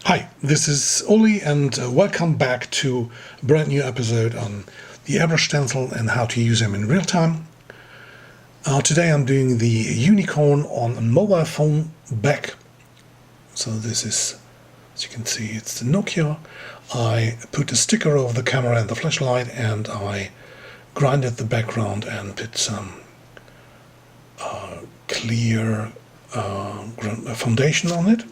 Hi, this is Uli and welcome back to a brand new episode on the Airbrush stencil and how to use them in real time. Today I'm doing the unicorn on a mobile phone back. So this is, as you can see, it's the Nokia. I put a sticker over the camera and the flashlight and I grinded the background and put some clear foundation on it.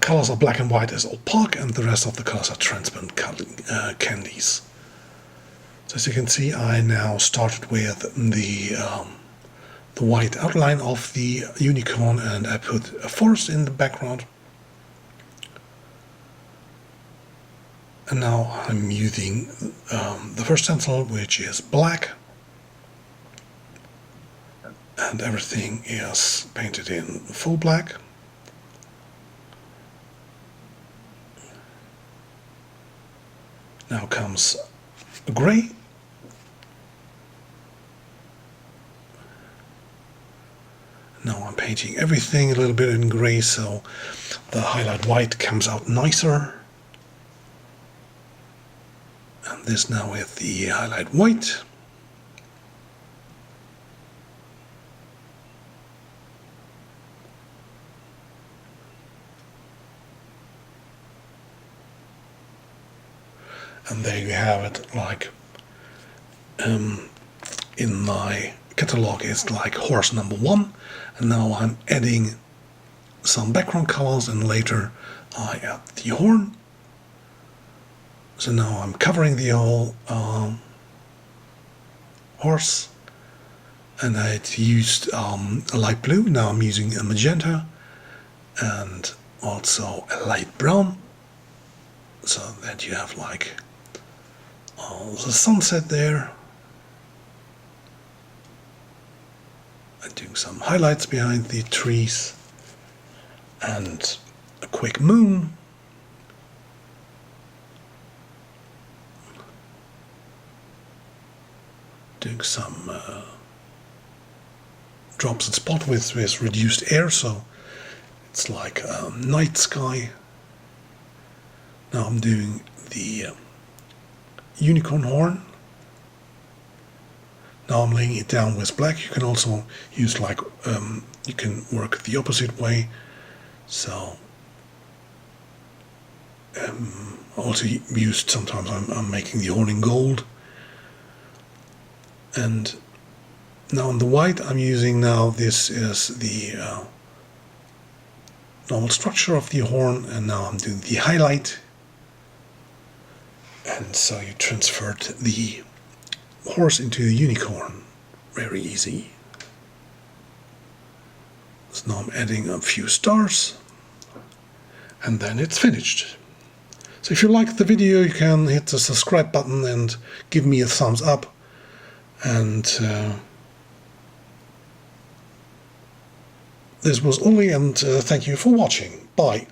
Colors are black and white as opaque, and the rest of the colors are transparent candies. So as you can see, I now started with the white outline of the unicorn, and I put a forest in the background. And now I'm using the first stencil, which is black, and everything is painted in full black. Now comes gray. Now I'm painting everything a little bit in gray, so the highlight white comes out nicer. And this now with the highlight white. And there you have it, like in my catalog it's like horse number 1, and now I'm adding some background colors and later I add the horn. So now I'm covering the whole horse, and I used a light blue. Now I'm using a magenta and also a light brown, so that you have like the sunset there. And doing some highlights behind the trees and a quick moon. Doing some drops and spot with reduced air, so it's like a night sky. Now I'm doing the unicorn horn. Now I'm laying it down with black. You can also use like you can work the opposite way. So also used sometimes I'm making the horn in gold. And now on the white I'm using, now this is the normal structure of the horn, and now I'm doing the highlight. And so you transferred the horse into the unicorn. Very easy. So now I'm adding a few stars, and then it's finished. So if you liked the video, you can hit the subscribe button and give me a thumbs up. And this was Uli, and thank you for watching. Bye.